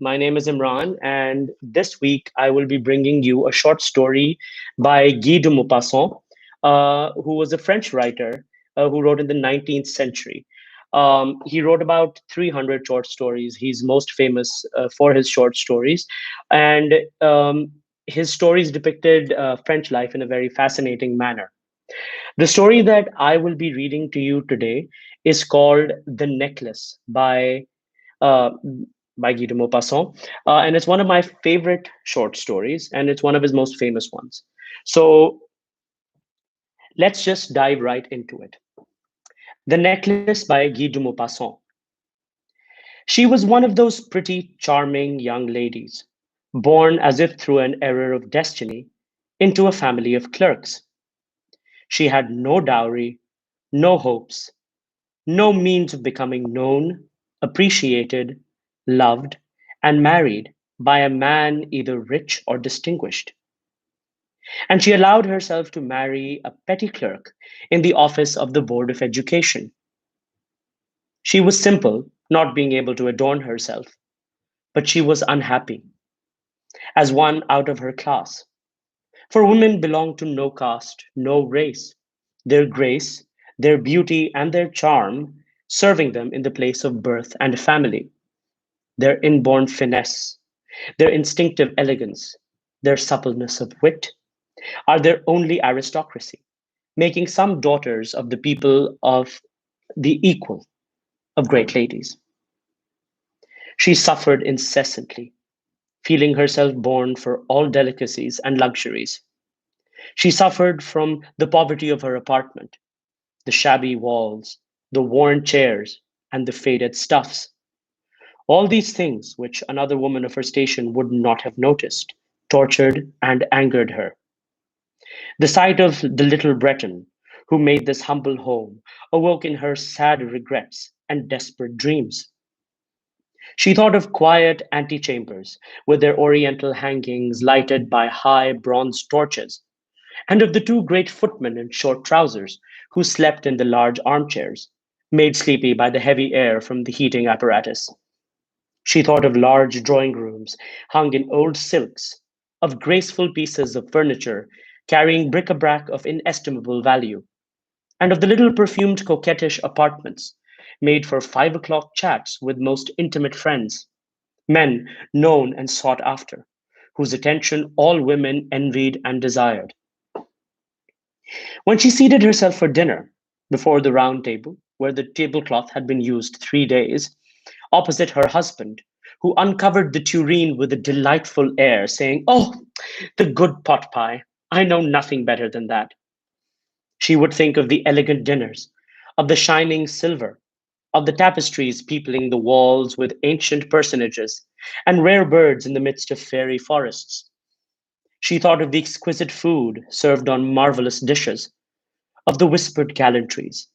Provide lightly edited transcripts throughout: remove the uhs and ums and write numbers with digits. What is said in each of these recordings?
My name is Imran, and this week I will be bringing you a short story by Guy de Maupassant, who was a French writer who wrote in the 19th century. He wrote about 300 short stories. He's most famous for his short stories, and his stories depicted French life in a very fascinating manner. The story that I will be reading to you today is called The Necklace uh, by Guy de Maupassant, and it's one of my favorite short stories, and it's one of his most famous ones. So let's just dive right into it. The Necklace by Guy de Maupassant. She was one of those pretty, charming young ladies, born as if through an error of destiny into a family of clerks. She had no dowry, no hopes, no means of becoming known, appreciated, loved, and married by a man either rich or distinguished. And she allowed herself to marry a petty clerk in the office of the Board of Education. She was simple, not being able to adorn herself, but she was unhappy as one out of her class. For women belong to no caste, no race. Their grace, their beauty, and their charm serving them in the place of birth and family, their inborn finesse, their instinctive elegance, their suppleness of wit, are their only aristocracy, making some daughters of the people of the equal of great ladies. She suffered incessantly, feeling herself born for all delicacies and luxuries. She suffered from the poverty of her apartment, the shabby walls, the worn chairs, and the faded stuffs. All these things, which another woman of her station would not have noticed, tortured and angered her. The sight of the little Breton who made this humble home awoke in her sad regrets and desperate dreams. She thought of quiet antechambers with their oriental hangings lighted by high bronze torches, and of the two great footmen in short trousers who slept in the large armchairs, made sleepy by the heavy air from the heating apparatus. She thought of large drawing rooms hung in old silks, of graceful pieces of furniture carrying bric-a-brac of inestimable value, and of the little perfumed coquettish apartments made for 5 o'clock chats with most intimate friends, men known and sought after, whose attention all women envied and desired. When she seated herself for dinner before the round table, where the tablecloth had been used 3 days, opposite her husband, who uncovered the tureen with a delightful air, saying, "Oh, the good pot pie! I know nothing better than that." She would think of the elegant dinners, of the shining silver, of the tapestries peopling the walls with ancient personages, and rare birds in the midst of fairy forests. She thought of the exquisite food served on marvelous dishes, of the whispered gallantries,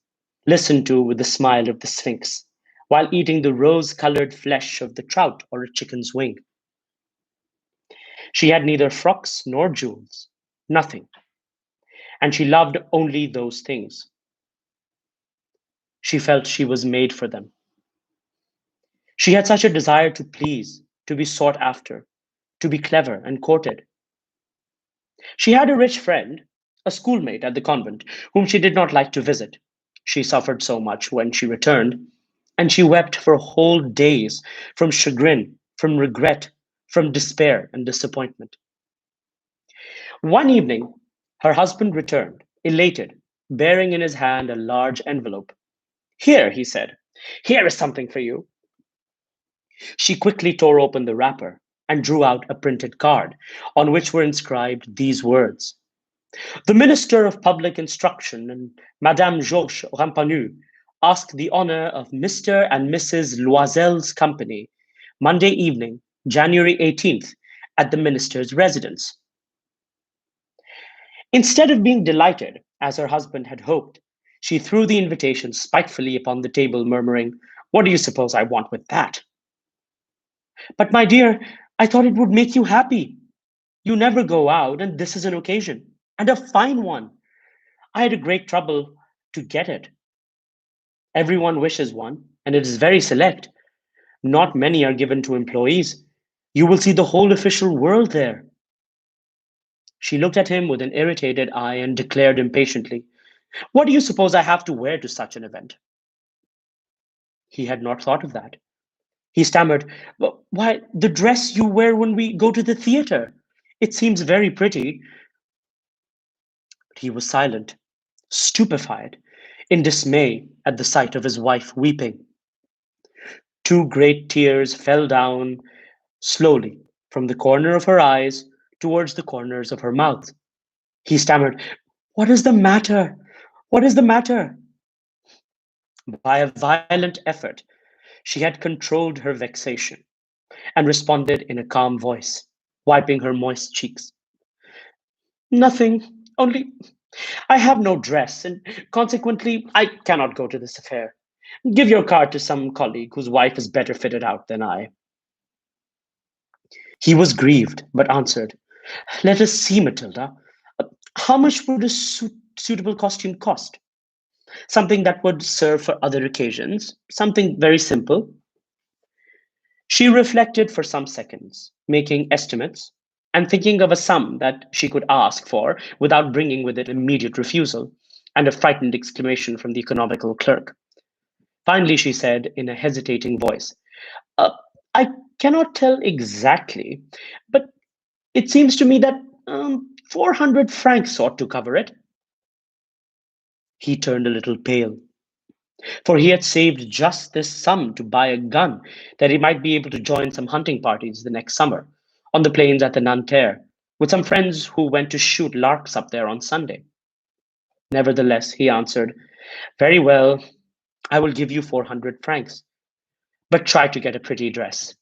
listened to with the smile of the Sphinx, while eating the rose colored flesh of the trout or a chicken's wing. She had neither frocks nor jewels, nothing, and she loved only those things. She felt she was made for them. She had such a desire to please, to be sought after, to be clever and courted. She had a rich friend, a schoolmate at the convent, whom she did not like to visit. She suffered so much when she returned, and she wept for whole days from chagrin, from regret, from despair and disappointment. One evening, her husband returned, elated, bearing in his hand a large envelope. "Here," he said, "here is something for you." She quickly tore open the wrapper and drew out a printed card on which were inscribed these words: "The Minister of Public Instruction and Madame Georges Rampanu ask the honor of Mr. and Mrs. Loisel's company, Monday evening, January 18th, at the minister's residence." Instead of being delighted, as her husband had hoped, she threw the invitation spitefully upon the table, murmuring, "What do you suppose I want with that?" "But, my dear, I thought it would make you happy. You never go out, and this is an occasion, and a fine one. I had a great trouble to get it. Everyone wishes one, and it is very select. Not many are given to employees. You will see the whole official world there. She looked at him with an irritated eye and declared impatiently, "What do you suppose I have to wear to such an event?" He had not thought of that. He stammered, "Why, the dress you wear when we go to the theatre. It seems very pretty." But he was silent, stupefied, in dismay at the sight of his wife weeping. Two great tears fell down slowly from the corner of her eyes towards the corners of her mouth. He stammered, "What is the matter? What is the matter?" By a violent effort, she had controlled her vexation and responded in a calm voice, wiping her moist cheeks. "Nothing, only I have no dress, and consequently I cannot go to this affair. Give your card to some colleague whose wife is better fitted out than I." He was grieved, but answered, "Let us see, Matilda. How much would a suitable costume cost? Something that would serve for other occasions, something very simple." She reflected for some seconds, making estimates and thinking of a sum that she could ask for without bringing with it immediate refusal and a frightened exclamation from the economical clerk. Finally, she said in a hesitating voice, uh, "I cannot tell exactly, but it seems to me that 400 francs ought to cover it." He turned a little pale, for he had saved just this sum to buy a gun that he might be able to join some hunting parties the next summer on the plains at the Nanterre with some friends who went to shoot larks up there on Sunday. Nevertheless, he answered, "Very well, I will give you 400 francs, but try to get a pretty dress."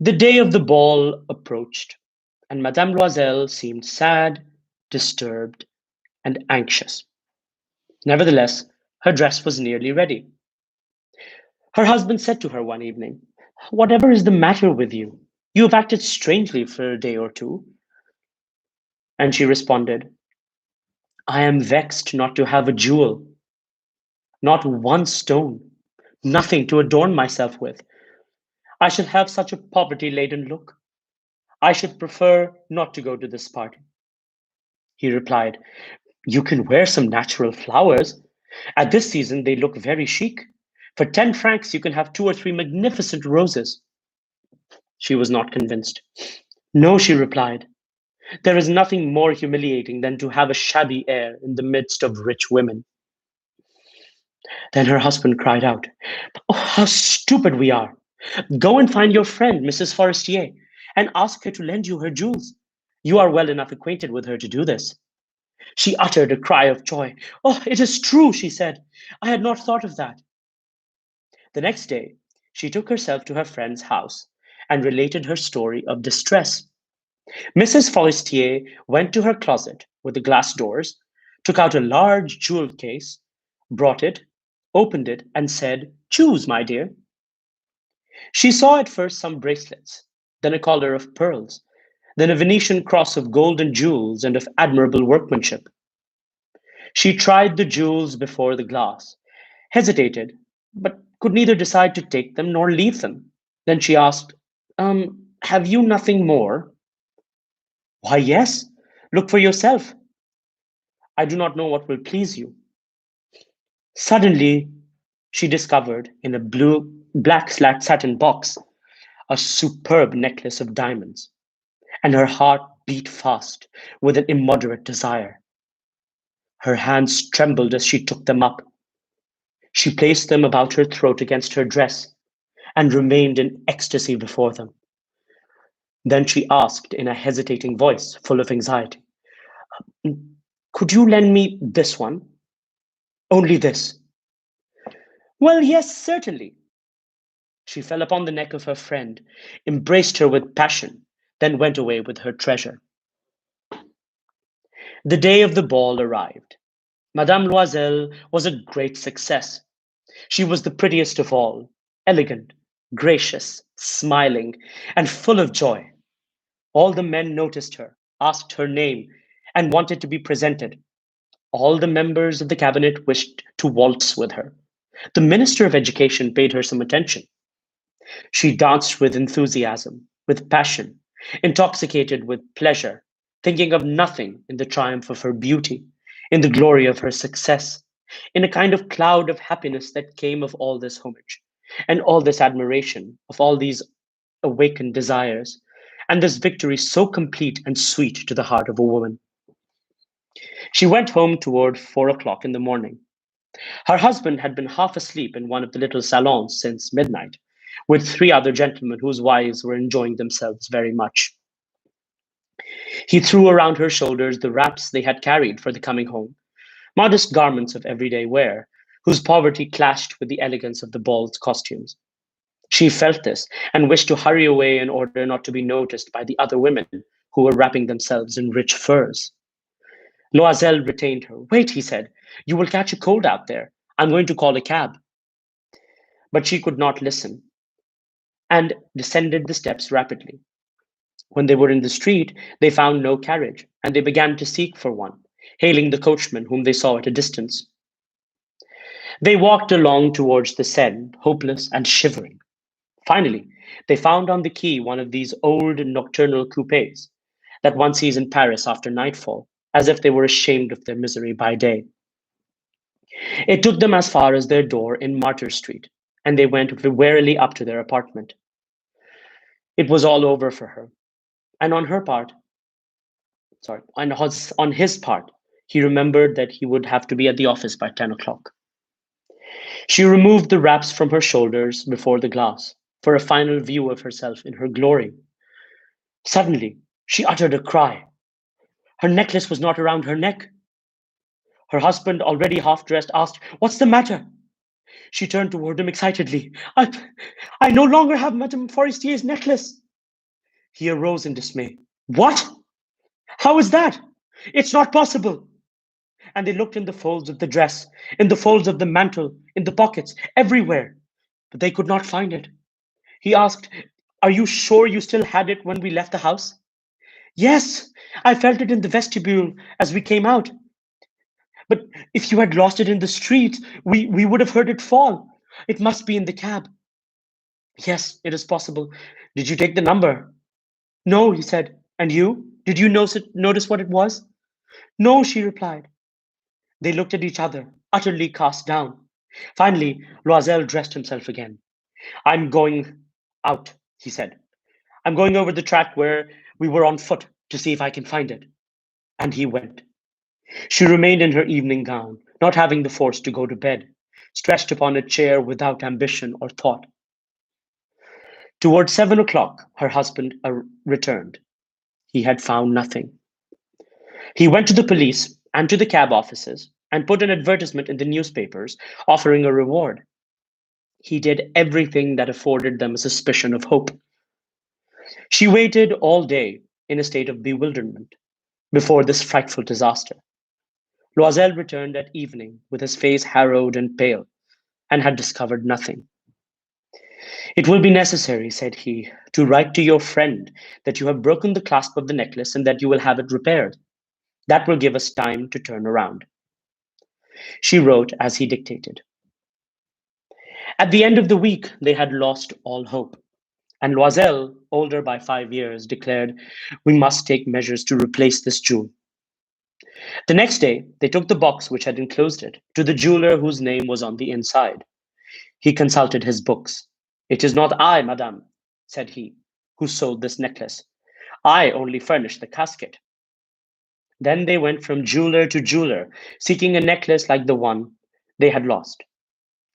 The day of the ball approached, and Madame Loisel seemed sad, disturbed, and anxious. Nevertheless, her dress was nearly ready. Her husband said to her one evening, "Whatever is the matter with you? You have acted strangely for a day or two." And she responded, "I am vexed not to have a jewel, not one stone, nothing to adorn myself with. I should have such a poverty laden look. I should prefer not to go to this party." He replied, "You can wear some natural flowers. At this season, they look very chic. For 10 francs, you can have two or three magnificent roses." She was not convinced. "No," she replied, "there is nothing more humiliating than to have a shabby air in the midst of rich women." Then her husband cried out, "Oh, how stupid we are! Go and find your friend, Mrs. Forestier, and ask her to lend you her jewels. You are well enough acquainted with her to do this." She uttered a cry of joy. "Oh, it is true," she said. "I had not thought of that." The next day, she took herself to her friend's house and related her story of distress. Mrs. Forestier went to her closet with the glass doors, took out a large jewel case, brought it, opened it, and said, "Choose, my dear." She saw at first some bracelets, then a collar of pearls, then a Venetian cross of golden jewels and of admirable workmanship. She tried the jewels before the glass, hesitated, but could neither decide to take them nor leave them. Then she asked, "Have you nothing more?" "Why, yes. Look for yourself. I do not know what will please you." Suddenly, she discovered in a black satin box a superb necklace of diamonds, and her heart beat fast with an immoderate desire. Her hands trembled as she took them up. She placed them about her throat against her dress and remained in ecstasy before them. Then she asked in a hesitating voice, full of anxiety, "Could you lend me this one? Only this?" "Well, yes, certainly." She fell upon the neck of her friend, embraced her with passion, then went away with her treasure. The day of the ball arrived. Madame Loisel was a great success. She was the prettiest of all, elegant, gracious, smiling, and full of joy. All the men noticed her, asked her name, and wanted to be presented. All the members of the cabinet wished to waltz with her. The Minister of Education paid her some attention. She danced with enthusiasm, with passion, intoxicated with pleasure, thinking of nothing in the triumph of her beauty, in the glory of her success, in a kind of cloud of happiness that came of all this homage, and all this admiration, of all these awakened desires, and this victory so complete and sweet to the heart of a woman. She went home toward 4 o'clock in the morning. Her husband had been half asleep in one of the little salons since midnight, with three other gentlemen whose wives were enjoying themselves very much. He threw around her shoulders the wraps they had carried for the coming home, modest garments of everyday wear, whose poverty clashed with the elegance of the ball's costumes. She felt this and wished to hurry away in order not to be noticed by the other women who were wrapping themselves in rich furs. Loisel retained her. Wait, he said, you will catch a cold out there. I'm going to call a cab. But she could not listen and descended the steps rapidly. When they were in the street, they found no carriage, and they began to seek for one, hailing the coachman whom they saw at a distance. They walked along towards the Seine, hopeless and shivering. Finally, they found on the quay one of these old nocturnal coupes that one sees in Paris after nightfall, as if they were ashamed of their misery by day. It took them as far as their door in Martyr Street, and they went warily up to their apartment. It was all over for her, and on his part, he remembered that he would have to be at the office by 10 o'clock. She removed the wraps from her shoulders before the glass for a final view of herself in her glory. Suddenly, she uttered a cry. Her necklace was not around her neck. Her husband, already half dressed, asked, What's the matter? She turned toward him excitedly. I no longer have Madame Forestier's necklace. He arose in dismay. What? How is that? It's not possible. And they looked in the folds of the dress, in the folds of the mantle, in the pockets, everywhere, but they could not find it. He asked, Are you sure you still had it when we left the house? Yes, I felt it in the vestibule as we came out. But if you had lost it in the street, we would have heard it fall. It must be in the cab. Yes, it is possible. Did you take the number? No, he said. And you? Did you notice what it was? No, she replied. They looked at each other, utterly cast down. Finally, Loisel dressed himself again. I'm going out, he said. I'm going over the track where we were on foot to see if I can find it. And he went. She remained in her evening gown, not having the force to go to bed, stretched upon a chair without ambition or thought. Toward 7 o'clock, her husband returned. He had found nothing. He went to the police and to the cab offices and put an advertisement in the newspapers offering a reward. He did everything that afforded them a suspicion of hope. She waited all day in a state of bewilderment before this frightful disaster. Loisel returned at evening with his face harrowed and pale, and had discovered nothing. It will be necessary, said he, to write to your friend that you have broken the clasp of the necklace and that you will have it repaired. That will give us time to turn around. She wrote as he dictated. At the end of the week, they had lost all hope. And Loisel, older by 5 years, declared, We must take measures to replace this jewel. The next day, they took the box which had enclosed it to the jeweler whose name was on the inside. He consulted his books. It is not I, madame, said he, who sold this necklace. I only furnished the casket. Then they went from jeweler to jeweler, seeking a necklace like the one they had lost,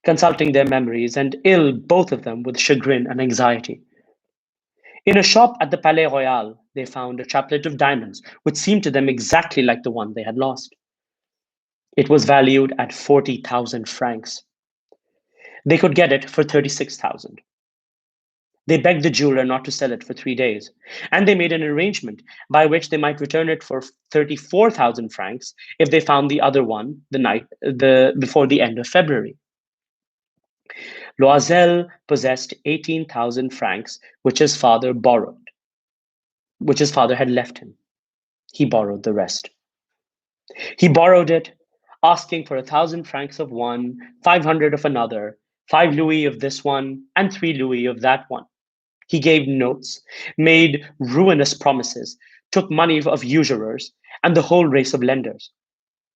consulting their memories and ill, both of them, with chagrin and anxiety. In a shop at the Palais Royal, they found a chaplet of diamonds, which seemed to them exactly like the one they had lost. It was valued at 40,000 francs. They could get it for 36,000. They begged the jeweler not to sell it for 3 days, and they made an arrangement by which they might return it for 34,000 francs if they found the other one before the end of February. Loisel possessed 18,000 francs, which his father had left him. He borrowed the rest. He borrowed it, asking for 1,000 francs of one, 500 of another, 5 louis of this one and 3 louis of that one. He gave notes, made ruinous promises, took money of usurers and the whole race of lenders.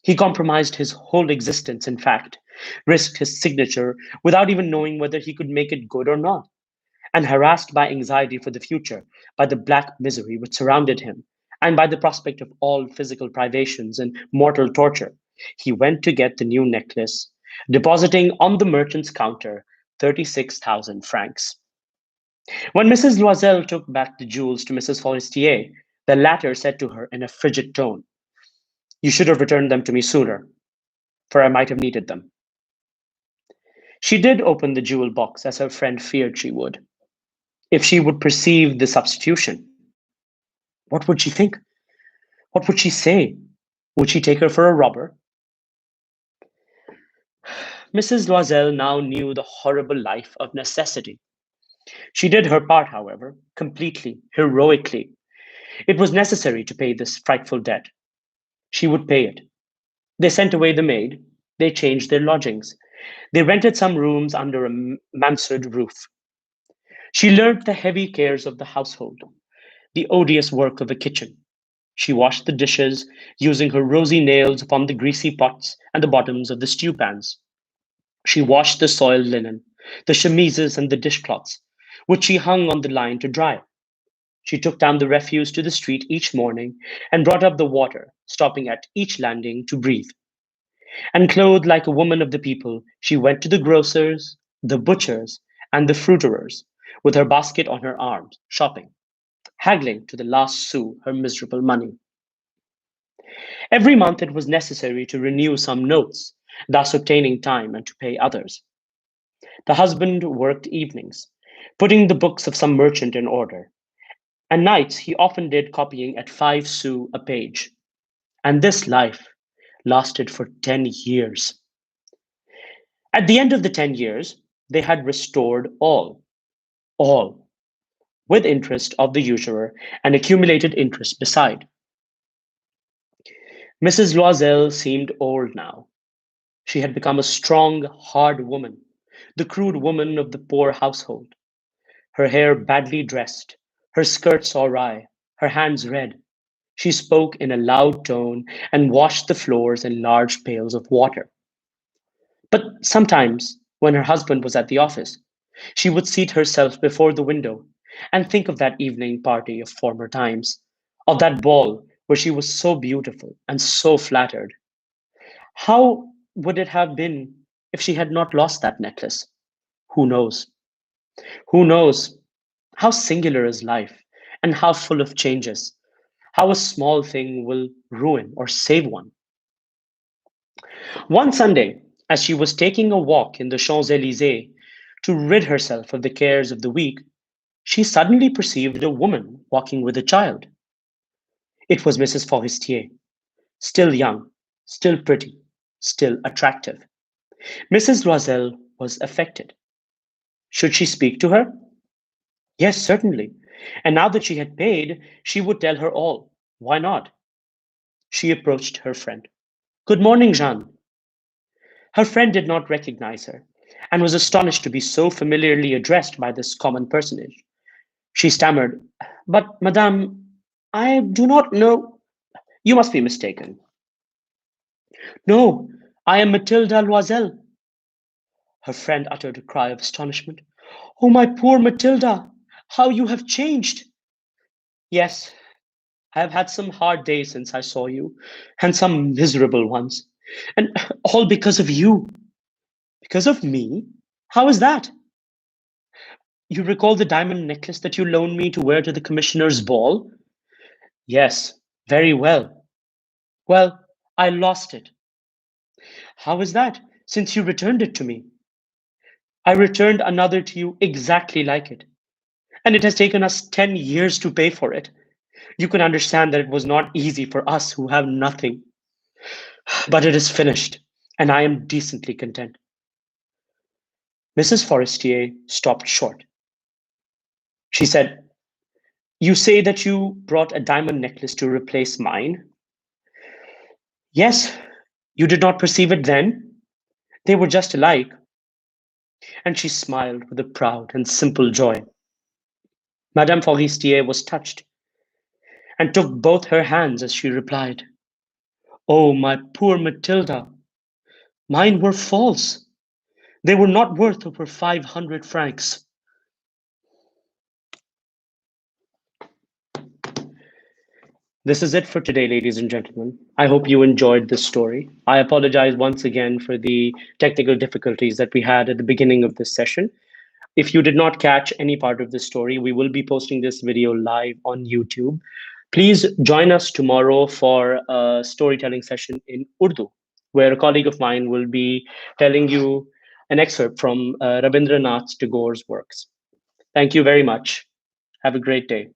He compromised his whole existence, in fact, risked his signature without even knowing whether he could make it good or not, and harassed by anxiety for the future, by the black misery which surrounded him, and by the prospect of all physical privations and mortal torture, he went to get the new necklace, depositing on the merchant's counter 36,000 francs. When Mrs. Loisel took back the jewels to Mrs. Forestier, the latter said to her in a frigid tone, "You should have returned them to me sooner, for I might have needed them." She did open the jewel box as her friend feared she would. If she would perceive the substitution, what would she think? What would she say? Would she take her for a robber? Mrs. Loisel now knew the horrible life of necessity. She did her part, however, completely, heroically. It was necessary to pay this frightful debt. She would pay it. They sent away the maid. They changed their lodgings. They rented some rooms under a mansard roof. She learnt the heavy cares of the household, the odious work of the kitchen. She washed the dishes, using her rosy nails upon the greasy pots and the bottoms of the stew pans. She washed the soiled linen, the chemises and the dishcloths, which she hung on the line to dry. She took down the refuse to the street each morning and brought up the water, stopping at each landing to breathe. And clothed like a woman of the people, she went to the grocers, the butchers, and the fruiterers, with her basket on her arm, shopping, haggling to the last sou her miserable money. Every month it was necessary to renew some notes, thus obtaining time and to pay others. The husband worked evenings, putting the books of some merchant in order, and nights he often did copying at 5 sous a page. And this life lasted for 10 years. At the end of the 10 years, they had restored all, with interest of the usurer and accumulated interest beside. Mrs. Loisel seemed old now. She had become a strong, hard woman, the crude woman of the poor household, her hair badly dressed, her skirts awry, her hands red. She spoke in a loud tone and washed the floors in large pails of water. But sometimes, when her husband was at the office, she would seat herself before the window and think of that evening party of former times, of that ball where she was so beautiful and so flattered. How would it have been if she had not lost that necklace? Who knows? Who knows? How singular is life, and how full of changes. How a small thing will ruin or save one. One Sunday, as she was taking a walk in the Champs Elysees to rid herself of the cares of the week, she suddenly perceived a woman walking with a child. It was Mrs. Forestier, still young, still pretty, still attractive. Mrs. Loisel was affected. Should she speak to her? Yes, certainly. And now that she had paid, she would tell her all. Why not? She approached her friend. Good morning, Jeanne. Her friend did not recognize her and was astonished to be so familiarly addressed by this common personage. She stammered, But, madame, I do not know. You must be mistaken. No, I am Matilda Loisel. Her friend uttered a cry of astonishment. Oh, my poor Matilda, how you have changed! Yes, I have had some hard days since I saw you, and some miserable ones. And all because of you. Because of me? How is that? You recall the diamond necklace that you loaned me to wear to the commissioner's ball? Yes, very well. Well, I lost it. How is that, since you returned it to me? I returned another to you exactly like it, and it has taken us 10 years to pay for it. You can understand that it was not easy for us who have nothing. But it is finished, and I am decently content. Mrs. Forestier stopped short. She said, You say that you brought a diamond necklace to replace mine? Yes, you did not perceive it then? They were just alike. And she smiled with a proud and simple joy. Madame Forestier was touched and took both her hands as she replied, "Oh, my poor Matilda, mine were false. They were not worth over 500 francs." This is it for today, ladies and gentlemen. I hope you enjoyed this story. I apologize once again for the technical difficulties that we had at the beginning of this session. If you did not catch any part of the story, we will be posting this video live on YouTube. Please join us tomorrow for a storytelling session in Urdu, where a colleague of mine will be telling you an excerpt from Rabindranath Tagore's works. Thank you very much. Have a great day.